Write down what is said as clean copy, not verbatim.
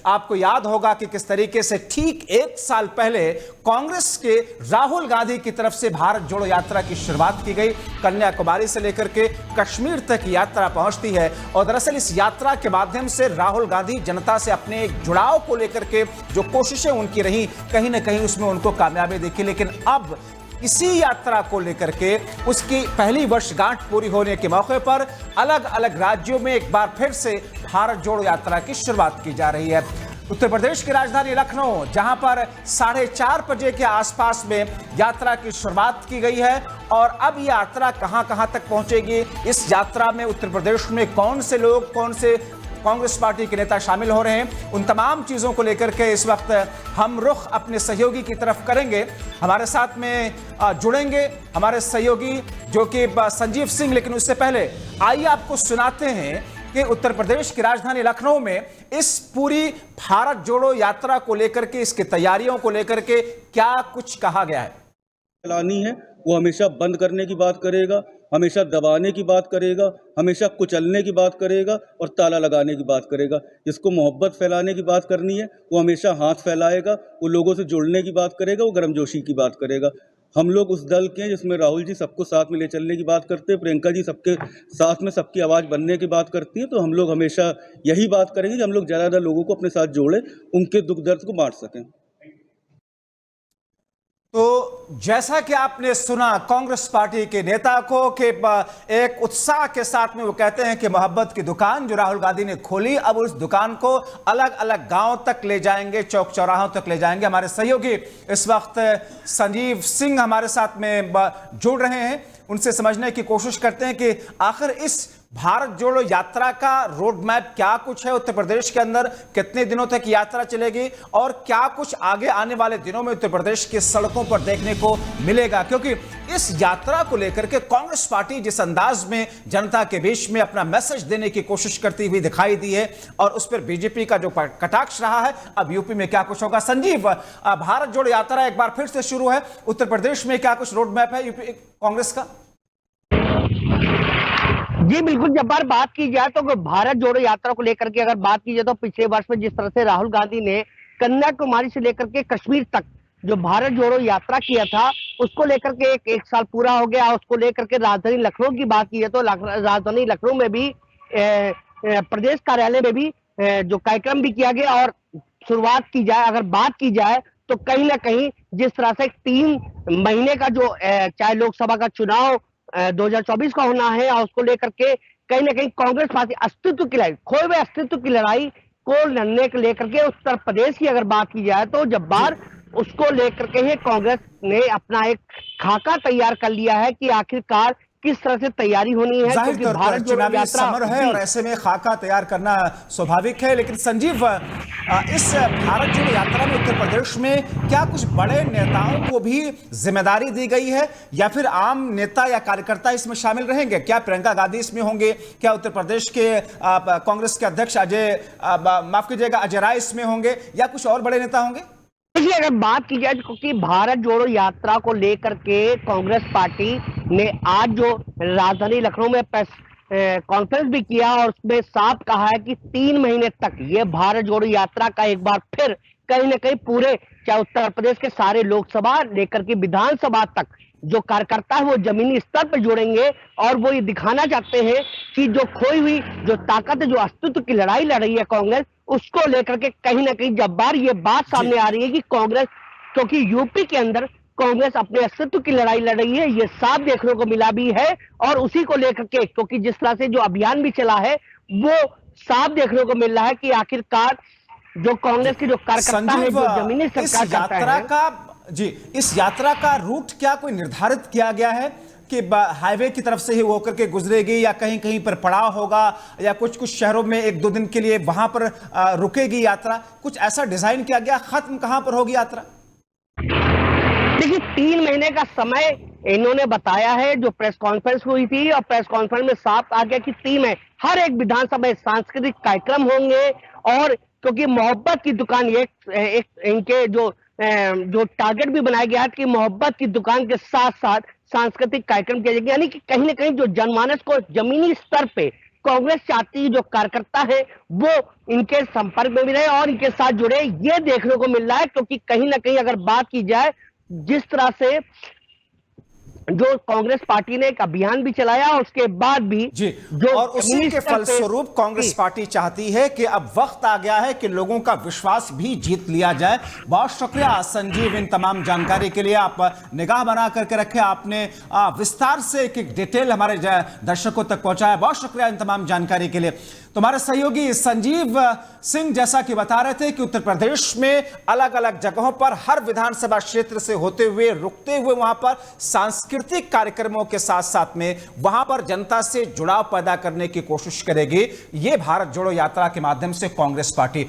आपको याद होगा कि किस तरीके से ठीक एक साल पहले कांग्रेस के राहुल गांधी की तरफ से भारत जोड़ो यात्रा की शुरुआत की गई। कन्याकुमारी से लेकर के कश्मीर तक यात्रा पहुंचती है और दरअसल इस यात्रा के माध्यम से राहुल गांधी जनता से अपने एक जुड़ाव को लेकर के जो कोशिशें उनकी रही, कहीं ना कहीं उसमें उनको कामयाबी देखी। लेकिन अब इसी यात्रा को लेकर के उसकी पहली वर्षगांठ पूरी होने के मौके पर अलग अलग राज्यों में एक बार फिर से भारत जोड़ो यात्रा की शुरुआत की जा रही है। उत्तर प्रदेश की राजधानी लखनऊ, जहां पर 4:30 बजे के आसपास में यात्रा की शुरुआत की गई है और अब ये यात्रा कहां कहां तक पहुंचेगी, इस यात्रा में उत्तर प्रदेश में कौन से लोग, कौन से कांग्रेस पार्टी के नेता शामिल हो रहे हैं, उन तमाम चीजों को लेकर के इस वक्त हम रुख अपने सहयोगी की तरफ करेंगे। हमारे साथ में जुड़ेंगे हमारे सहयोगी जो कि संजीव सिंह। लेकिन उससे पहले आइए आपको सुनाते हैं कि उत्तर प्रदेश की राजधानी लखनऊ में इस पूरी भारत जोड़ो यात्रा को लेकर के, इसकी तैयारियों को लेकर के क्या कुछ कहा गया है। चलानी है वो हमेशा बंद करने की बात करेगा, हमेशा दबाने की बात करेगा, हमेशा कुचलने की बात करेगा और ताला लगाने की बात करेगा। जिसको मोहब्बत फैलाने की बात करनी है वो हमेशा हाथ फैलाएगा, वो लोगों से जुड़ने की बात करेगा, वो गर्मजोशी की बात करेगा। हम लोग उस दल के हैं जिसमें राहुल जी सबको साथ में ले चलने की बात करते हैं, प्रियंका जी सबके साथ में सबकी आवाज़ बनने की बात करती है। तो हम लोग हमेशा यही बात करेंगे कि हम लोग ज़्यादा लोगों को अपने साथ जोड़ें, उनके दुख दर्द को बांट सकें। तो जैसा कि आपने सुना कांग्रेस पार्टी के नेता को कि एक उत्साह के साथ में वो कहते हैं कि मोहब्बत की दुकान जो राहुल गांधी ने खोली, अब उस दुकान को अलग अलग गांव तक ले जाएंगे, चौक चौराहों तक ले जाएंगे। हमारे सहयोगी इस वक्त संजीव सिंह हमारे साथ में जुड़ रहे हैं, उनसे समझने की कोशिश करते हैं कि आखिर इस भारत जोड़ो यात्रा का रोड मैप क्या कुछ है, उत्तर प्रदेश के अंदर कितने दिनों तक यात्रा चलेगी और क्या कुछ आगे आने वाले दिनों में उत्तर प्रदेश की सड़कों पर देखने को मिलेगा। क्योंकि इस यात्रा को लेकर के कांग्रेस पार्टी जिस अंदाज में जनता के बीच में अपना मैसेज देने की कोशिश करती हुई दिखाई दी है और उस पर बीजेपी का जो कटाक्ष रहा है, अब यूपी में क्या कुछ होगा। संजीव, भारत जोड़ो यात्रा एक बार फिर से शुरू है, उत्तर प्रदेश में क्या कुछ रोड मैप है यूपी कांग्रेस का? जी बिल्कुल, जब बात की जाए तो भारत जोड़ो यात्रा को लेकर के अगर बात की जाए तो पिछले वर्ष में जिस तरह से राहुल गांधी ने कन्याकुमारी से लेकर के कश्मीर तक जो भारत जोड़ो यात्रा किया था, उसको लेकर के एक साल पूरा हो गया। उसको लेकर के राजधानी लखनऊ की बात की है तो राजधानी लखनऊ में भी प्रदेश कार्यालय में भी जो कार्यक्रम भी किया गया। और शुरुआत की जाए, अगर बात की जाए तो कहीं ना कहीं जिस तरह से 3 महीने का जो चाहे लोकसभा का चुनाव 2024 का होना है और उसको लेकर के कहीं ना कहीं कांग्रेस पार्टी अस्तित्व की लड़ाई, खोए हुए अस्तित्व की लड़ाई को लड़ने को लेकर के उत्तर प्रदेश की अगर बात की जाए तो जब बार उसको लेकर के ही कांग्रेस ने अपना एक खाका तैयार कर लिया है कि आखिरकार किस तरह से तैयारी होनी है। जाहिर तौर पर चुनावी समर है और ऐसे में खाका तैयार करना स्वाभाविक है। लेकिन संजीव, इस भारत जोड़ो यात्रा में उत्तर प्रदेश में क्या कुछ बड़े नेताओं को भी जिम्मेदारी दी गई है या फिर आम नेता या कार्यकर्ता इसमें शामिल रहेंगे? क्या प्रियंका गांधी इसमें होंगे? क्या उत्तर प्रदेश के कांग्रेस के अध्यक्ष अजय राय इसमें होंगे या कुछ और बड़े नेता होंगे? देखिए, अगर बात की जाए क्योंकि भारत जोड़ो यात्रा को लेकर के कांग्रेस पार्टी ने आज जो राजधानी लखनऊ में प्रेस कॉन्फ्रेंस भी किया और उसमें साफ कहा है कि 3 महीने तक ये भारत जोड़ो यात्रा का एक बार फिर कहीं ना कहीं पूरे चाहे उत्तर प्रदेश के सारे लोकसभा लेकर के विधानसभा तक जो कार्यकर्ता है वो जमीनी स्तर पर जोड़ेंगे और वो ये दिखाना चाहते हैं कि जो खोई हुई जो ताकत है, जो अस्तित्व की लड़ाई लड़ रही है कांग्रेस, उसको लेकर के कहीं ना कहीं जब बार ये बात सामने आ रही है कि कांग्रेस, क्योंकि यूपी के अंदर कांग्रेस अपने अस्तित्व की लड़ाई लड़ रही है, ये साफ देखने को मिला भी है। और उसी को लेकर के क्योंकि जिस तरह से जो अभियान भी चला है वो साफ देखने को मिल रहा है कि आखिरकार जो कांग्रेस के जो कार्यकर्ता है, जो जमीनी सरकार यात्रा का इस यात्रा का रूट क्या कोई निर्धारित किया गया है कि हाईवे की तरफ से ही होकर के गुजरेगी या कहीं कहीं पर पड़ाव होगा या कुछ कुछ शहरों में 1-2 दिन के लिए वहां पर रुकेगी यात्रा? कुछ ऐसा डिजाइन किया गया? खत्म कहां पर होगी यात्रा? देखिए, 3 महीने का समय इन्होंने बताया है। जो प्रेस कॉन्फ्रेंस हुई थी और प्रेस कॉन्फ्रेंस में साफ आ गया कि 3 में हर एक विधानसभा सांस्कृतिक कार्यक्रम होंगे और क्योंकि मोहब्बत की दुकान एक इनके जो टारगेट भी बनाया गया है कि मोहब्बत की दुकान के साथ साथ सांस्कृतिक कार्यक्रम किए जाएंगे, यानी कि कहीं ना कहीं जो जनमानस को जमीनी स्तर पे कांग्रेस चाहती है जो कार्यकर्ता है वो इनके संपर्क में भी रहे और इनके साथ जुड़े, ये देखने को मिल रहा है। क्योंकि कहीं ना कहीं अगर बात की जाए जिस तरह से जो कांग्रेस पार्टी ने एक अभियान भी चलाया और उसके बाद भी जी, जो और उसी के फलस्वरूप कांग्रेस जी। पार्टी चाहती है कि अब वक्त आ गया है कि लोगों का विश्वास भी जीत लिया जाए। बहुत शुक्रिया संजीव इन तमाम जानकारी के लिए। आप निगाह बना करके रखे, आपने विस्तार से एक डिटेल हमारे दर्शकों तक पहुंचाया। बहुत शुक्रिया इन तमाम जानकारी के लिए। तुम्हारे सहयोगी संजीव सिंह जैसा कि बता रहे थे कि उत्तर प्रदेश में अलग अलग जगहों पर हर विधानसभा क्षेत्र से होते हुए रुकते हुए वहां पर सांस्कृतिक कार्यक्रमों के साथ साथ में वहां पर जनता से जुड़ाव पैदा करने की कोशिश करेगी ये भारत जोड़ो यात्रा के माध्यम से कांग्रेस पार्टी।